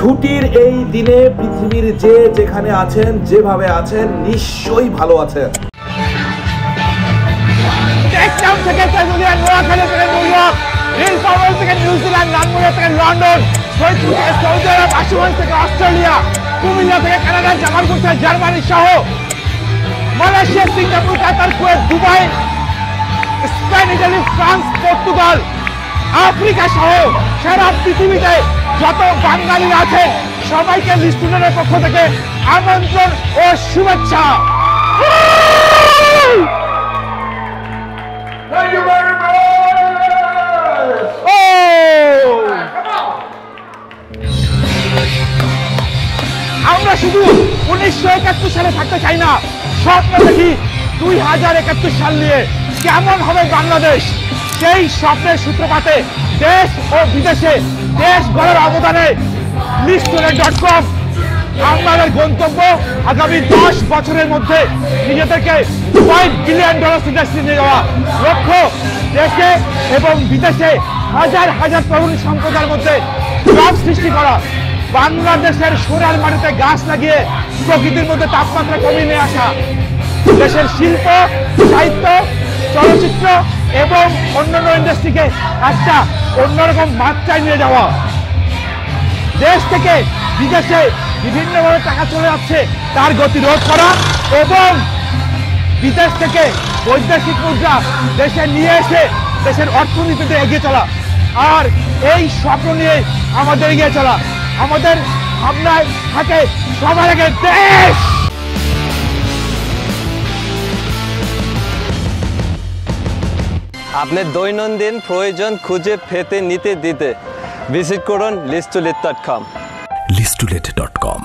ছুটির এই দিনে পৃথিবীর যে যেখানে আছেন, যেভাবে আছেন, নিশ্চয়ই ভালো আছেন। লন্ডন, সৌদি আরব, আশুগঞ্জ থেকে অস্ট্রেলিয়া, কুমিল্লা থেকে কানাডা, জামালপুর থেকে জার্মানি সহ Malaysia, Singapore, Qatar, Kuwait, Dubai, Spain, Italy, France, Portugal, Africa সহ সারা পৃথিবীতে যত বাঙালিরা আছে সবাইকে লিস্টুডেন্টের পক্ষ থেকে আমন্ত্রণ ও শুভেচ্ছা। আমরা শুধু 1971 সালে থাকতে চাই না, স্বপ্ন দেখি 2071 সাল নিয়ে কেমন হবে বাংলাদেশ। সেই স্বপ্নের সূত্রপাতে দেশ ও বিদেশে দেশ গড়ার অবদানে liststudent.com আমাদের গন্তব্য আগামী 10 বছরের মধ্যে নিজেদেরকে $5 বিলিয়ন ইন্ডাস্ট্রি নিয়ে যাওয়া। লক্ষ্য দেশে এবং বিদেশে হাজার হাজার তরুণ সম্প্রদায়ের মধ্যে জব সৃষ্টি করা। বাংলাদেশের সোনার মাটিতে গাছ লাগিয়ে প্রকৃতির মধ্যে তাপমাত্রা কমিয়ে নিয়ে আসা। দেশের শিল্প, সাহিত্য, চলচ্চিত্র এবং অন্যান্য ইন্ডাস্ট্রিকে একটা অন্যরকম মাত্রায় নিয়ে যাওয়া। দেশ থেকে বিদেশে বিভিন্নভাবে টাকা চলে যাচ্ছে তার গতি রোধ করা এবং বিদেশ থেকে বৈদেশিক মুদ্রা দেশে নিয়ে এসে দেশের অর্থনীতিতে এগিয়ে চলা। আর এই স্বপ্ন নিয়ে আমাদের এগিয়ে চলা। আমাদের ভাবনায় থাকে সবার আগে দেশ। আপনার দৈনন্দিন প্রয়োজন খুঁজে পেতে নিতে দিতে ভিজিট করুন listtolit.com। listtolit.com,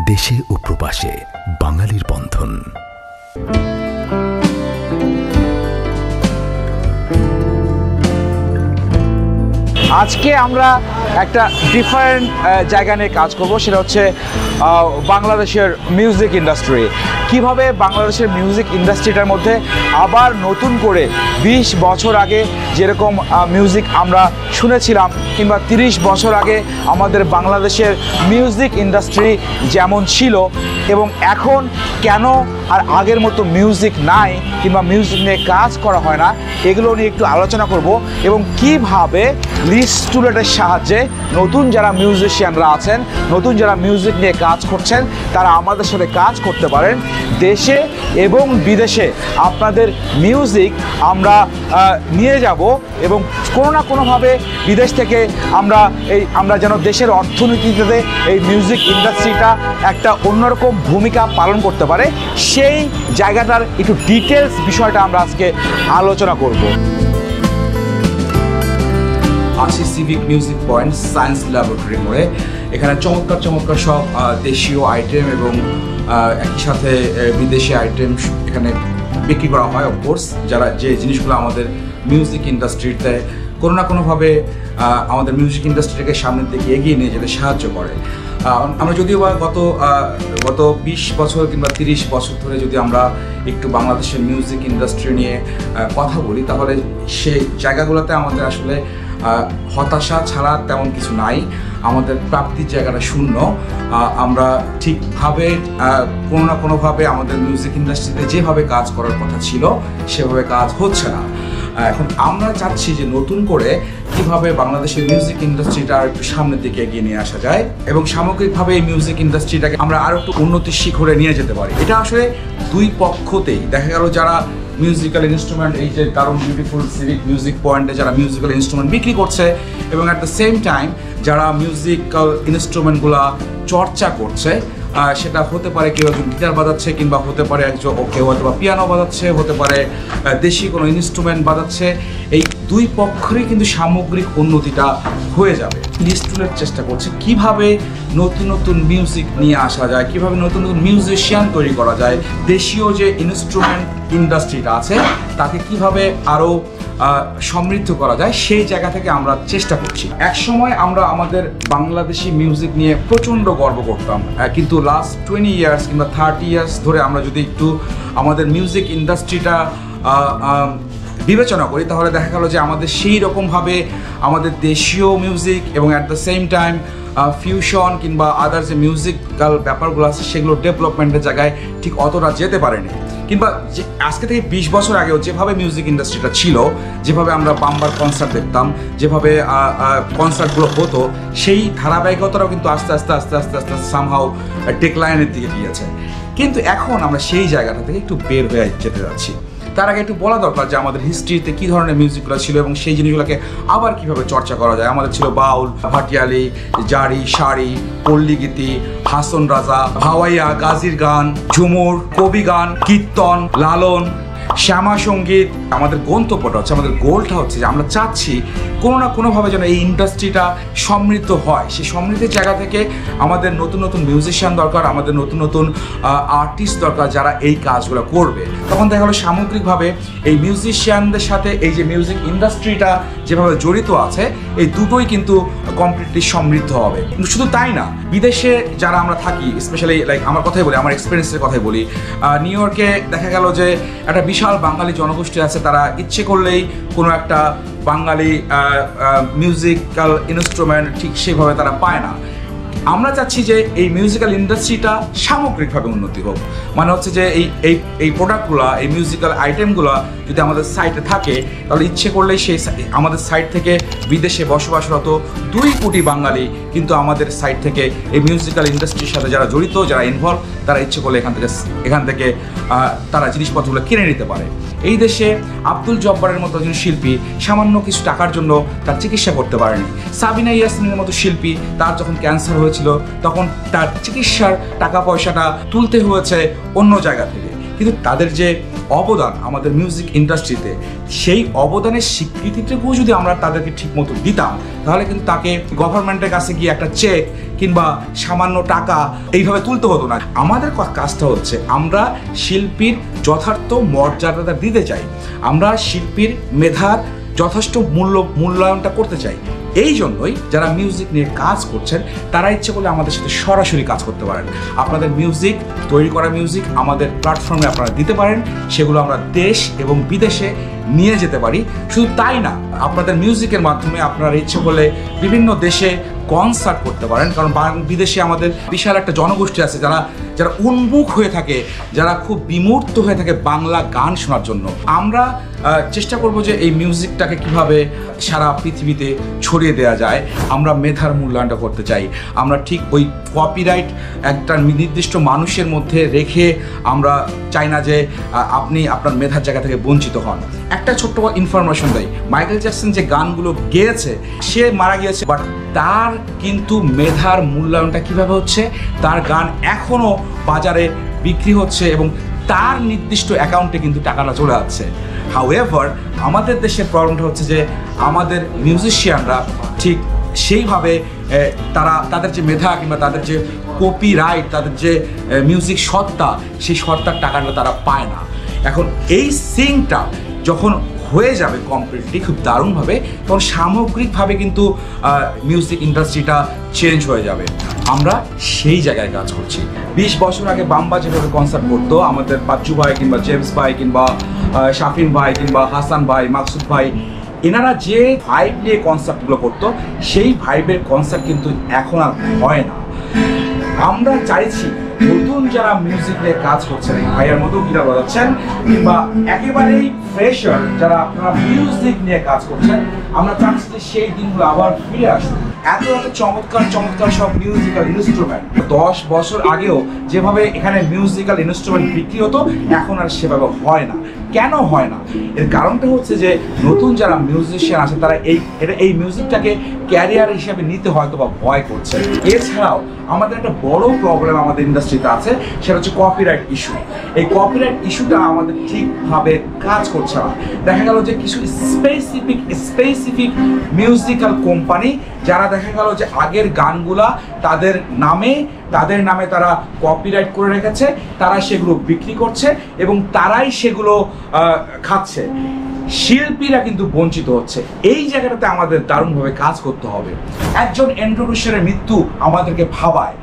দেশে ও প্রবাসে বাঙালির বন্ধন। আজকে আমরা একটা ডিফারেন্ট জায়গা নিয়ে কাজ করব, সেটা হচ্ছে বাংলাদেশের মিউজিক ইন্ডাস্ট্রি। কিভাবে বাংলাদেশের মিউজিক ইন্ডাস্ট্রিটার মধ্যে আবার নতুন করে 20 বছর আগে যেরকম মিউজিক আমরা শুনেছিলাম কিংবা 30 বছর আগে আমাদের বাংলাদেশের মিউজিক ইন্ডাস্ট্রি যেমন ছিল এবং এখন কেন আর আগের মতো মিউজিক নাই কিংবা মিউজিক নিয়ে কাজ করা হয় না, এগুলো নিয়ে একটু আলোচনা করব এবং কিভাবে লিস্টটুলেটের সাহায্যে নতুন যারা মিউজিশিয়ানরা আছেন, নতুন যারা মিউজিক নিয়ে কাজ করছেন, তারা আমাদের সাথে কাজ করতে পারেন। দেশে এবং বিদেশে আপনাদের মিউজিক আমরা নিয়ে যাব এবং কোনো না কোনোভাবে বিদেশ থেকে আমরা যেন দেশের অর্থনীতিতে এই মিউজিক ইন্ডাস্ট্রিটা একটা অন্যরকম ভূমিকা পালন করতে পারে, সেই জায়গাটার একটু ডিটেলস বিষয়টা আমরা আজকে আলোচনা করব। আছি civic music point science laboratory মোড়ে। এখানে চমৎকার চমৎকার সব দেশীয় আইটেম এবং একই সাথে বিদেশি আইটেম এখানে বিক্রি করা হয়। অফকোর্স যে জিনিসগুলো আমাদের মিউজিক ইন্ডাস্ট্রিতে কোনো না কোনোভাবে আমাদের মিউজিক ইন্ডাস্ট্রিকে সামনের দিকে এগিয়ে নিয়ে যেতে সাহায্য করে। আমরা যদিও বা গত 20 বছর কিংবা 30 বছর ধরে যদি আমরা একটু বাংলাদেশের মিউজিক ইন্ডাস্ট্রি নিয়ে কথা বলি, তাহলে সেই জায়গাগুলোতে আমাদের আসলে হতাশা ছাড়া তেমন কিছু নাই। আমাদের প্রাপ্তির জায়গাটা শূন্য। আমরা ঠিকভাবে কোনো না কোনোভাবে আমাদের মিউজিক ইন্ডাস্ট্রিতে যেভাবে কাজ করার কথা ছিল সেভাবে কাজ হচ্ছে না। এখন আমরা চাচ্ছি যে নতুন করে কিভাবে বাংলাদেশের মিউজিক ইন্ডাস্ট্রিটা আর একটু সামনের দিকে এগিয়ে নিয়ে আসা যায় এবং সামগ্রিকভাবে এই মিউজিক ইন্ডাস্ট্রিটাকে আমরা আরও একটু উন্নতির শিখরে নিয়ে যেতে পারি। এটা আসলে দুই পক্ষতেই দেখা গেল, যারা মিউজিক্যাল ইনস্ট্রুমেন্ট, এই যে দারুণ বিউটিফুল সিভিক মিউজিক পয়েন্টে যারা মিউজিক্যাল ইনস্ট্রুমেন্ট বিক্রি করছে এবং অ্যাট দ্য সেম টাইম যারা মিউজিক্যাল ইনস্ট্রুমেন্টগুলা চর্চা করছে, সেটা হতে পারে কেউ একজন গিটার বাজাচ্ছে কিংবা হতে পারে কেউ হয়তো বা পিয়ানো বাজাচ্ছে, হতে পারে দেশি কোনো ইনস্ট্রুমেন্ট বাজাচ্ছে। এই দুই পক্ষেরই কিন্তু সামগ্রিক উন্নতিটা হয়ে যাবে। লিস্টটুলেট চেষ্টা করছে কিভাবে নতুন নতুন মিউজিক নিয়ে আসা যায়, কিভাবে নতুন নতুন মিউজিশিয়ান তৈরি করা যায়, দেশীয় যে ইনস্ট্রুমেন্ট ইন্ডাস্ট্রিটা আছে তাকে কিভাবে আরও সমৃদ্ধ করা যায়, সেই জায়গা থেকে আমরা চেষ্টা করছি। একসময় আমরা আমাদের বাংলাদেশি মিউজিক নিয়ে প্রচণ্ড গর্ব করতাম, কিন্তু লাস্ট 20 ইয়ার্স কিংবা 30 ইয়ার্স ধরে আমরা যদি একটু আমাদের মিউজিক ইন্ডাস্ট্রিটা বিবেচনা করি তাহলে দেখা গেল যে আমাদের সেই রকমভাবে আমাদের দেশীয় মিউজিক এবং at the same time fusion কিংবা আদার যে মিউজিক্যাল ব্যাপারগুলো আছে সেগুলো ডেভেলপমেন্টের জায়গায় ঠিক অতটা যেতে পারেনি। কিংবা যে আজকে থেকে 20 বছর আগেও যেভাবে মিউজিক ইন্ডাস্ট্রিটা ছিল, যেভাবে আমরা বাম্বার কনসার্ট দেখতাম, যেভাবে কনসার্টগুলো হতো, সেই ধারাবাহিকতাটাও কিন্তু আস্তে আস্তে আস্তে আস্তে আস্তে আস্তে সামহাও ডিক্লাইনের দিকে গিয়েছে। কিন্তু এখন আমরা সেই জায়গাটা থেকে একটু বের হয়ে যেতে যাচ্ছি। তার আগে একটু বলা দরকার যে আমাদের হিস্ট্রিতে কী ধরনের মিউজিকগুলো ছিল এবং সেই জিনিসগুলোকে আবার কীভাবে চর্চা করা যায়। আমাদের ছিল বাউল, ভাটিয়ালি, জারি, শাড়ি, পল্লীগীতি, হাসন রাজা, ভাওয়াইয়া, গাজির গান, ঝুমুর, কবি গান, কীর্তন, লালন, শ্যামা সঙ্গীত। আমাদের গন্তব্যটা হচ্ছে, আমাদের গোলটা হচ্ছে যে আমরা চাচ্ছি কোনো না কোনোভাবে যেন এই ইন্ডাস্ট্রিটা সমৃদ্ধ হয়। সেই সমৃদ্ধির জায়গা থেকে আমাদের নতুন নতুন মিউজিশিয়ান দরকার, আমাদের নতুন নতুন আর্টিস্ট দরকার যারা এই কাজগুলো করবে। তখন দেখা গেলো সামগ্রিকভাবে এই মিউজিশিয়ানদের সাথে এই যে মিউজিক ইন্ডাস্ট্রিটা যেভাবে জড়িত আছে, এই দুটোই কিন্তু কমপ্লিটলি সমৃদ্ধ হবে। শুধু তাই না, বিদেশে যারা আমরা থাকি, স্পেশালি লাইক আমার কথাই বলি, আমার এক্সপিরিয়েন্সের কথাই বলি, নিউ ইয়র্কে দেখা গেল যে একটা বিশাল বাঙালি জনগোষ্ঠী আছে, তারা ইচ্ছে করলেই কোনো একটা বাঙালি মিউজিক্যাল ইনস্ট্রুমেন্ট ঠিক সেভাবে তারা পায় না। আমরা চাচ্ছি যে এই মিউজিক্যাল ইন্ডাস্ট্রিটা সামগ্রিকভাবে উন্নতি হোক। মানে হচ্ছে যে এই প্রোডাক্টগুলো, এই মিউজিক্যাল আইটেমগুলো যদি আমাদের সাইটে থাকে তাহলে ইচ্ছে করলেই সেই আমাদের সাইট থেকে বিদেশে বসবাসরত 2 কোটি বাঙালি কিন্তু আমাদের সাইট থেকে এই মিউজিক্যাল ইন্ডাস্ট্রির সাথে যারা জড়িত, যারা ইনভলভ, তারা ইচ্ছে করলে এখান থেকে তারা জিনিসপত্রগুলো কিনে নিতে পারে। এই দেশে আব্দুল জব্বারের মতো একজন শিল্পী সামান্য কিছু টাকার জন্য তার চিকিৎসা করতে পারেনি। সাবিনা ইয়াসমিনের মতো শিল্পী, তার যখন ক্যান্সার হয়েছিল তখন তার চিকিৎসার টাকা পয়সাটা তুলতে হয়েছে অন্য জায়গা থেকে। কিন্তু তাদের যে অবদান আমাদের মিউজিক ইন্ডাস্ট্রিতে, সেই অবদানের স্বীকৃতিটুকু যদি আমরা তাদেরকে ঠিকমতো দিতাম তাহলে কিন্তু তাকে গভর্নমেন্টের কাছে গিয়ে একটা চেক কিংবা সামান্য টাকা এইভাবে তুলতে হতো না। আমাদের কাজটা হচ্ছে আমরা শিল্পীর যথার্থ মর্যাদাটা দিতে চাই, আমরা শিল্পীর মেধার যথেষ্ট মূল্যায়নটা করতে চাই। এই জন্যই যারা মিউজিক নিয়ে কাজ করছেন তারা ইচ্ছে করলে আমাদের সাথে সরাসরি কাজ করতে পারেন। আপনাদের মিউজিক, তৈরি করা মিউজিক আমাদের প্ল্যাটফর্মে আপনারা দিতে পারেন, সেগুলো আমরা দেশ এবং বিদেশে নিয়ে যেতে পারি। শুধু তাই না, আপনাদের মিউজিকের মাধ্যমে আপনারা ইচ্ছে করলে বিভিন্ন দেশে কনসার্ট করতে পারেন, কারণ বিদেশে আমাদের বিশাল একটা জনগোষ্ঠী আছে যারা উন্মুখ হয়ে থাকে, যারা খুব বিমূর্ত হয়ে থাকে বাংলা গান শোনার জন্য। আমরা চেষ্টা করব যে এই মিউজিকটাকে কিভাবে সারা পৃথিবীতে ছড়িয়ে দেওয়া যায়। আমরা মেধার মূল্যায়নটা করতে চাই। আমরা ঠিক ওই কপিরাইট একটা নির্দিষ্ট মানুষের মধ্যে রেখে আমরা চাই না যে আপনি আপনার মেধার জায়গা থেকে বঞ্চিত হন। একটা ছোট্ট ইনফরমেশন দেয়, মাইকেল জ্যাকসন যে গানগুলো গেয়েছে, সে মারা গিয়েছে, বাট তার কিন্তু মেধার মূল্যায়নটা কিভাবে হচ্ছে, তার গান এখনও বাজারে বিক্রি হচ্ছে এবং তার নির্দিষ্ট অ্যাকাউন্টে কিন্তু টাকাটা চলে যাচ্ছে। হাউএভার আমাদের দেশের প্রবলেমটা হচ্ছে যে আমাদের মিউজিশিয়ানরা ঠিক সেইভাবে তাদের যে মেধা কিংবা তাদের যে কপিরাইট, তাদের যে মিউজিক সত্তা, সেই সত্তার টাকাটা তারা পায় না। এখন এই সিংটা যখন হয়ে যাবে কমপ্লিটলি খুব দারুণভাবে, তখন সামগ্রিকভাবে কিন্তু মিউজিক ইন্ডাস্ট্রিটা চেঞ্জ হয়ে যাবে। আমরা সেই জায়গায় কাজ করছি। 20 বছর আগে বাম্বা যেভাবে কনসার্ট করতো, আমাদের বাচ্চু ভাই কিংবা জেমস ভাই কিংবা শাফিন ভাই কিংবা হাসান ভাই, মাকসুদ ভাই, এনারা যে ভাইব নিয়ে কনসার্টগুলো করতো, সেই ভাইবের কনসার্ট কিন্তু এখন আর হয় না। আমরা চাইছি নতুন যারা মিউজিক নিয়ে কাজ করছেন, ভাইয়ার মতো গিটার বাজাচ্ছেন কিংবা একেবারেই ফ্রেশার যারা আপনারা মিউজিক নিয়ে কাজ করছেন, আমরা চাচ্ছি যে সেই দিনগুলো আবার ফিরে আসুন। এত চমৎকার চমৎকার সব মিউজিক্যাল ইনস্ট্রুমেন্ট 10 বছর আগেও যেভাবে এখানে মিউজিক্যাল ইনস্ট্রুমেন্ট বিক্রি হতো, এখন আর সেভাবে হয় না। কেন হয় না? এর কারণটা হচ্ছে যে নতুন যারা মিউজিশিয়ান আছে তারা এই মিউজিকটাকে ক্যারিয়ার হিসেবে নিতে হয়তো বা ভয় করছে। এছাড়াও আমাদের একটা বড় প্রবলেম আমাদের ইন্ডাস্ট্রিতে আছে, সেটা হচ্ছে কপিরাইট ইস্যু। এই কপিরাইট ইস্যুটা আমাদের ঠিকভাবে কাজ করছে না। দেখা গেল যে কিছু স্পেসিফিক মিউজিক্যাল কোম্পানি যারা দেখা গেল যে আগের গানগুলা তাদের নামে তারা কপিরাইট করে রেখেছে, তারা সেগুলো বিক্রি করছে এবং তারাই সেগুলো খাচ্ছে। শিল্পীরা কিন্তু বঞ্চিত হচ্ছে। এই জায়গাটাতে আমাদের দারুণভাবে কাজ করতে হবে। একজন এন্ড্রু কিশোরের মৃত্যু আমাদেরকে ভাবায়।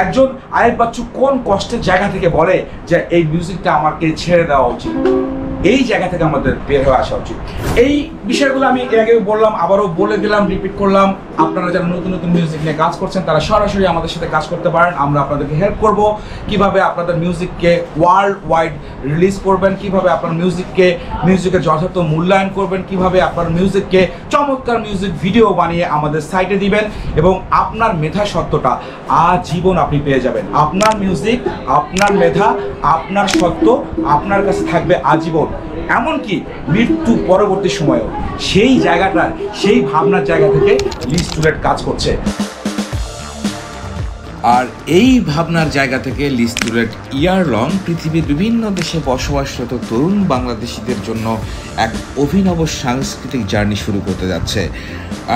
একজন আয়েব বাচ্চু কোন কষ্টের জায়গা থেকে বলে যে এই মিউজিকটা আমাকে ছেড়ে দেওয়া উচিত। এই জায়গা থেকে আমাদের বের হয়ে আসা উচিত। এই বিষয়গুলো আমি এর আগেও বললাম, আবারও বলে দিলাম, রিপিট করলাম। আপনারা যারা নতুন নতুন মিউজিক নিয়ে কাজ করছেন তারা সরাসরি আমাদের সাথে কাজ করতে পারেন। আমরা আপনাদেরকে হেল্প করব কিভাবে আপনাদের মিউজিককে ওয়ার্ল্ড ওয়াইড রিলিজ করবেন, কিভাবে আপনার মিউজিকের যথার্থ মূল্যায়ন করবেন, কিভাবে আপনার মিউজিককে চমৎকার মিউজিক ভিডিও বানিয়ে আমাদের সাইটে দিবেন এবং আপনার মেধা সত্ত্বটা আজীবন আপনি পেয়ে যাবেন। আপনার মিউজিক, আপনার মেধা, আপনার সত্ত্ব আপনার কাছে থাকবে আজীবন, এমনকি মৃত্যু পরবর্তী সময়েও। সেই জায়গাটার, সেই ভাবনার জায়গা থেকে লিস্টুলেট কাজ করছে। আর এই ভাবনার জায়গা থেকে লিস্টুলেট ইয়ার লং পৃথিবীর বিভিন্ন দেশে বসবাসরত তরুণ বাংলাদেশিদের জন্য এক অভিনব সাংস্কৃতিক জার্নি শুরু করতে যাচ্ছে।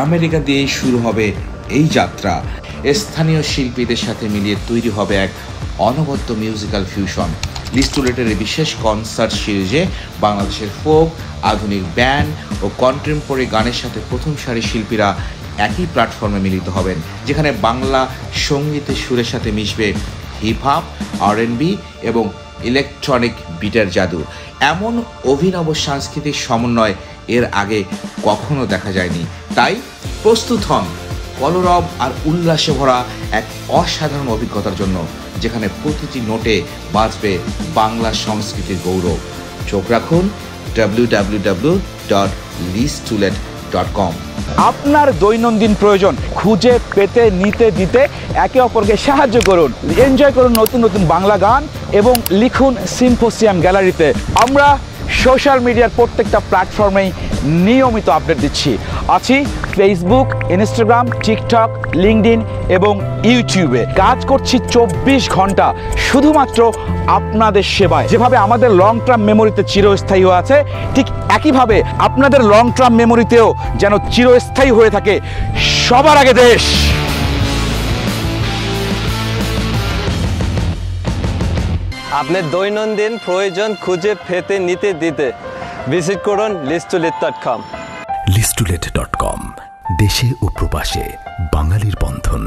আমেরিকা দিয়েই শুরু হবে এই যাত্রা। স্থানীয় শিল্পীদের সাথে মিলিয়ে তৈরি হবে এক অনবদ্য মিউজিক্যাল ফিউশন। লিস্টুলেটের এই বিশেষ কনসার্ট সিরিজে বাংলাদেশের ফোক, আধুনিক ব্যান্ড ও কন্টেম্পোরারি গানের সাথে প্রথম সারির শিল্পীরা একই প্ল্যাটফর্মে মিলিত হবেন, যেখানে বাংলা সঙ্গীতের সুরের সাথে মিশবে হিপহপ, R&B এবং ইলেকট্রনিক বিটের জাদু। এমন অভিনব সাংস্কৃতিক সমন্বয় এর আগে কখনো দেখা যায়নি। তাই প্রস্তুত হন কলরব আর উল্লাসে ভরা এক অসাধারণ অভিজ্ঞতার জন্য, যেখানে প্রতিটি নোটে বাজবে বাংলা সংস্কৃতির গৌরব। চোখ রাখুন www.listulet.com। আপনার দৈনন্দিন প্রয়োজন খুঁজে পেতে নিতে দিতে একে অপরকে সাহায্য করুন। এনজয় করুন নতুন নতুন বাংলা গান এবং লিখুন সিম্পোসিয়াম গ্যালারিতে। আমরা সোশ্যাল মিডিয়ার প্রত্যেকটা প্ল্যাটফর্মেই নিয়মিত আপডেট দিচ্ছি। আছি ফেসবুক, ইনস্টাগ্রাম, টিকটক, লিঙ্কডইন এবং ইউটিউবে। কাজ করছি 24 ঘন্টা শুধুমাত্র আপনাদের সেবায়। যেভাবে আমাদের লং টার্ম মেমোরিতে চিরস্থায়ী হয়ে আছে, ঠিক একইভাবে আপনাদের লং টার্ম মেমোরিতেও যেন চিরস্থায়ী হয়ে থাকে সবার আগে দেশ। আপনার দৈনন্দিন প্রয়োজন খুঁজে পেতে নিতে দিতে ভিজিট করুন listulet.com। লিস্টুলেট.com, দেশে ও প্রবাসে বাঙালির বন্ধন।